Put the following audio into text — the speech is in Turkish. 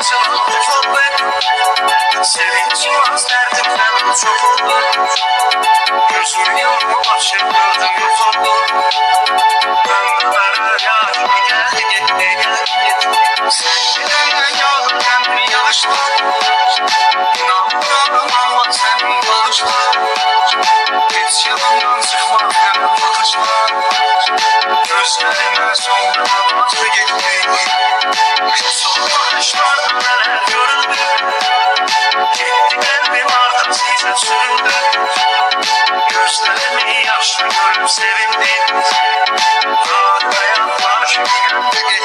sancılı ufaklık. Sevincim az derdimden çok oldu. Gözümü yumrup açıp gördüm ufaklık. Ömürler yarına geldi gitti geldi. Sen gidenden yağırken bir yağışlar. İnanmıyorum ama sen bağışla. Hiç yanımdan çıkma hem bakışlar. Gözlerime sonra baktı gitti. Son bakışlarda neler görüldü. Gitti kalbim arkasıyla sürüldü. Gözlerimi yaşlı görüp sevindim. Ağlayanlar gibi güldü.